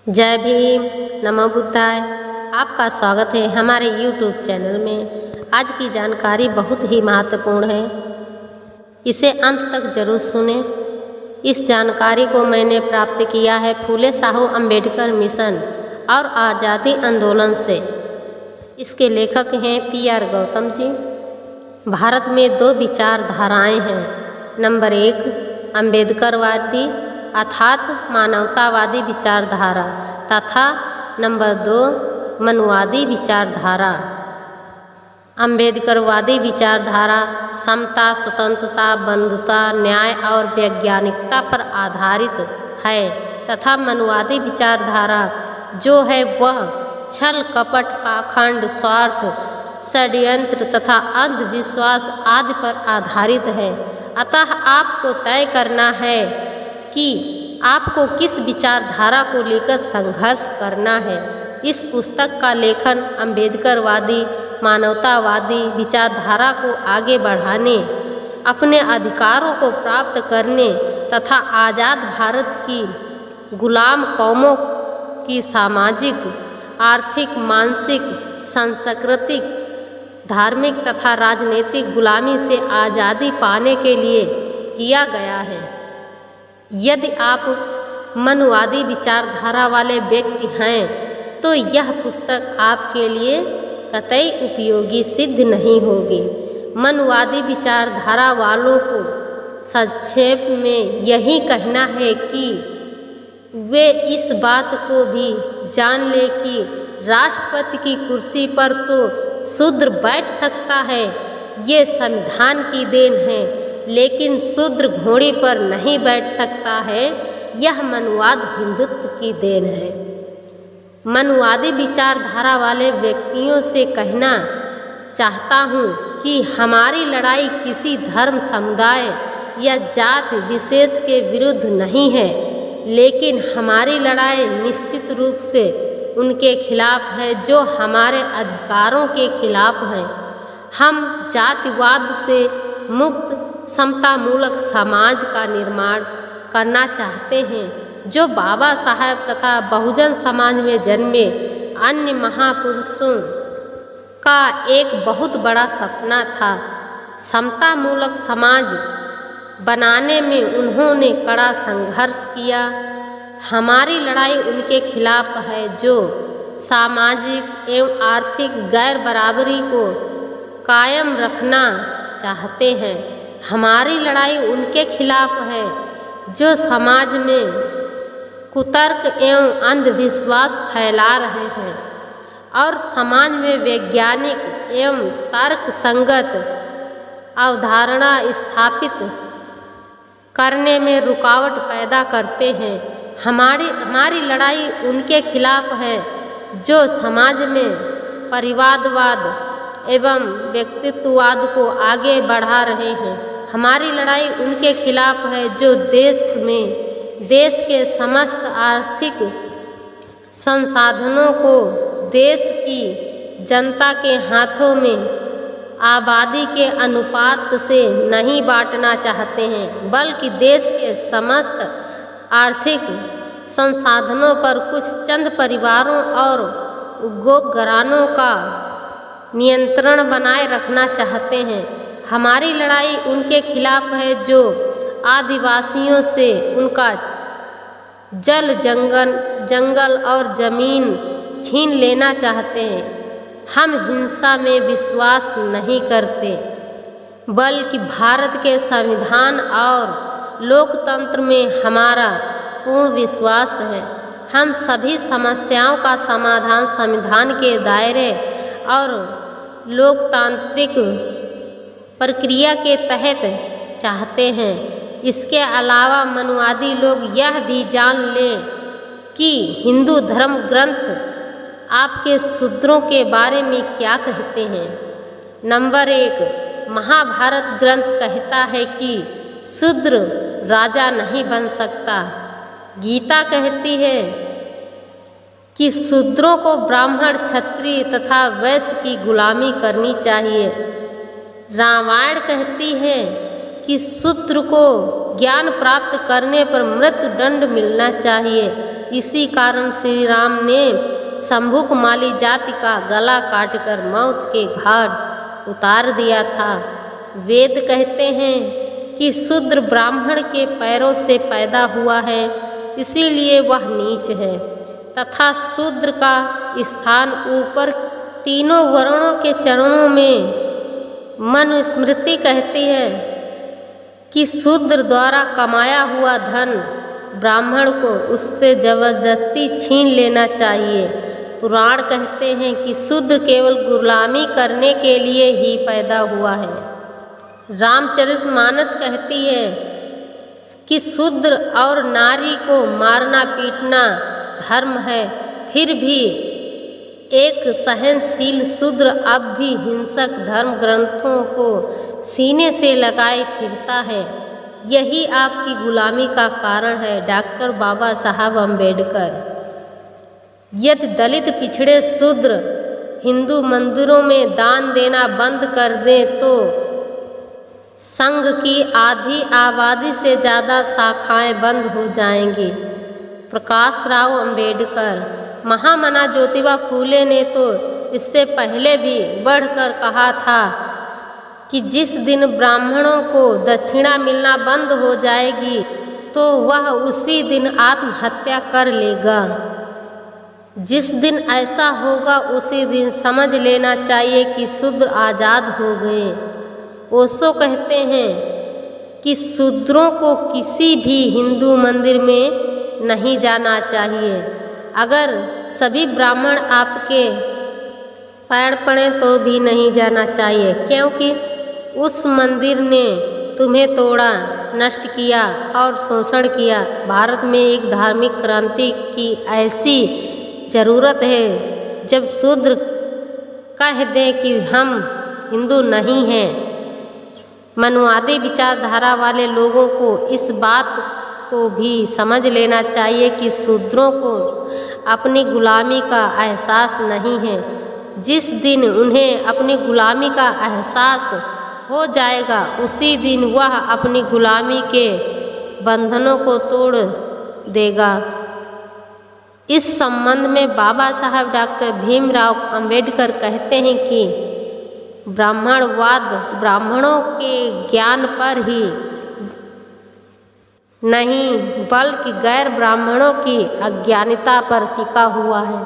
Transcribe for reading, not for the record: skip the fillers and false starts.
जय भीम, नमो बुद्धाय। आपका स्वागत है हमारे YouTube चैनल में। आज की जानकारी बहुत ही महत्वपूर्ण है, इसे अंत तक जरूर सुनें। इस जानकारी को मैंने प्राप्त किया है फूले साहू अम्बेडकर मिशन और आज़ादी आंदोलन से। इसके लेखक हैं PR गौतम जी। भारत में दो विचारधाराएं हैं। नंबर 1 अम्बेडकरवादी अर्थात मानवतावादी विचारधारा तथा नंबर 2 मनुवादी विचारधारा। अम्बेडकरवादी विचारधारा समता, स्वतंत्रता, बंधुता, न्याय और वैज्ञानिकता पर आधारित है तथा मनुवादी विचारधारा जो है वह छल कपट, पाखंड, स्वार्थ, षड्यंत्र तथा अंधविश्वास आदि पर आधारित है। अतः आपको तय करना है कि आपको किस विचारधारा को लेकर संघर्ष करना है। इस पुस्तक का लेखन अम्बेडकरवादी मानवतावादी विचारधारा को आगे बढ़ाने, अपने अधिकारों को प्राप्त करने तथा आज़ाद भारत की गुलाम कौमों की सामाजिक, आर्थिक, मानसिक, सांस्कृतिक, धार्मिक तथा राजनीतिक गुलामी से आज़ादी पाने के लिए किया गया है। यदि आप मनुवादी विचारधारा वाले व्यक्ति हैं तो यह पुस्तक आपके लिए कतई उपयोगी सिद्ध नहीं होगी। मनुवादी विचारधारा वालों को संक्षेप में यही कहना है कि वे इस बात को भी जान लें कि राष्ट्रपति की कुर्सी पर तो शूद्र बैठ सकता है, ये संविधान की देन है, लेकिन शूद्र घोड़े पर नहीं बैठ सकता है, यह मनुवाद हिंदुत्व की देन है। मनुवादी विचारधारा वाले व्यक्तियों से कहना चाहता हूँ कि हमारी लड़ाई किसी धर्म, समुदाय या जाति विशेष के विरुद्ध नहीं है, लेकिन हमारी लड़ाई निश्चित रूप से उनके खिलाफ है जो हमारे अधिकारों के खिलाफ हैं। हम जातिवाद से मुक्त समतामूलक समाज का निर्माण करना चाहते हैं जो बाबा साहब तथा बहुजन समाज में जन्मे अन्य महापुरुषों का एक बहुत बड़ा सपना था। समतामूलक समाज बनाने में उन्होंने कड़ा संघर्ष किया। हमारी लड़ाई उनके खिलाफ है जो सामाजिक एवं आर्थिक गैर बराबरी को कायम रखना चाहते हैं। हमारी लड़ाई उनके खिलाफ है जो समाज में कुतर्क एवं अंधविश्वास फैला रहे हैं और समाज में वैज्ञानिक एवं तर्क संगत अवधारणा स्थापित करने में रुकावट पैदा करते हैं। हमारी लड़ाई उनके खिलाफ है जो समाज में परिवारवाद एवं व्यक्तित्ववाद को आगे बढ़ा रहे हैं। हमारी लड़ाई उनके खिलाफ है जो देश के समस्त आर्थिक संसाधनों को देश की जनता के हाथों में आबादी के अनुपात से नहीं बांटना चाहते हैं, बल्कि देश के समस्त आर्थिक संसाधनों पर कुछ चंद परिवारों और उद्योग घरानों का नियंत्रण बनाए रखना चाहते हैं। हमारी लड़ाई उनके खिलाफ है जो आदिवासियों से उनका जंगल और ज़मीन छीन लेना चाहते हैं। हम हिंसा में विश्वास नहीं करते, बल्कि भारत के संविधान और लोकतंत्र में हमारा पूर्ण विश्वास है। हम सभी समस्याओं का समाधान संविधान के दायरे और लोकतांत्रिक प्रक्रिया के तहत चाहते हैं। इसके अलावा मनुवादी लोग यह भी जान लें कि हिंदू धर्म ग्रंथ आपके शूद्रों के बारे में क्या कहते हैं। नंबर 1 महाभारत ग्रंथ कहता है कि शूद्र राजा नहीं बन सकता। गीता कहती है कि शूद्रों को ब्राह्मण, क्षत्रिय तथा वैश्य की गुलामी करनी चाहिए। रामायण कहती है कि शूद्र को ज्ञान प्राप्त करने पर मृत्यु दंड मिलना चाहिए। इसी कारण श्री राम ने शंभुक माली जाति का गला काटकर मौत के घाट उतार दिया था। वेद कहते हैं कि शूद्र ब्राह्मण के पैरों से पैदा हुआ है, इसीलिए वह नीच है, तथा शूद्र का स्थान ऊपर तीनों वर्णों के चरणों में। मनुस्मृति कहती है कि शूद्र द्वारा कमाया हुआ धन ब्राह्मण को उससे जबरदस्ती छीन लेना चाहिए। पुराण कहते हैं कि शूद्र केवल गुलामी करने के लिए ही पैदा हुआ है। रामचरितमानस कहती है कि शूद्र और नारी को मारना पीटना धर्म है, फिर भी एक सहनशील शूद्र अब भी हिंसक धर्म ग्रंथों को सीने से लगाए फिरता है। यही आपकी गुलामी का कारण है। डॉक्टर बाबा साहब अम्बेडकर। यदि दलित पिछड़े शूद्र हिंदू मंदिरों में दान देना बंद कर दें तो संघ की आधी आबादी से ज़्यादा शाखाएं बंद हो जाएंगी। प्रकाश राव अम्बेडकर। महामना ज्योतिबा फूले ने तो इससे पहले भी बढ़कर कहा था कि जिस दिन ब्राह्मणों को दक्षिणा मिलना बंद हो जाएगी तो वह उसी दिन आत्महत्या कर लेगा। जिस दिन ऐसा होगा उसी दिन समझ लेना चाहिए कि शूद्र आज़ाद हो गए। ओशो कहते हैं कि शूद्रों को किसी भी हिंदू मंदिर में नहीं जाना चाहिए। अगर सभी ब्राह्मण आपके पैर पड़े तो भी नहीं जाना चाहिए, क्योंकि उस मंदिर ने तुम्हें तोड़ा, नष्ट किया और शोषण किया। भारत में एक धार्मिक क्रांति की ऐसी ज़रूरत है जब शूद्र कह दें कि हम हिंदू नहीं हैं। मनुवादी विचारधारा वाले लोगों को इस बात को भी समझ लेना चाहिए कि शूद्रों को अपनी गुलामी का एहसास नहीं है। जिस दिन उन्हें अपनी गुलामी का एहसास हो जाएगा उसी दिन वह अपनी गुलामी के बंधनों को तोड़ देगा। इस संबंध में बाबा साहब डॉक्टर भीमराव अंबेडकर कहते हैं कि ब्राह्मणवाद ब्राह्मणों के ज्ञान पर ही नहीं बल्कि गैर ब्राह्मणों की अज्ञानता पर टिका हुआ है।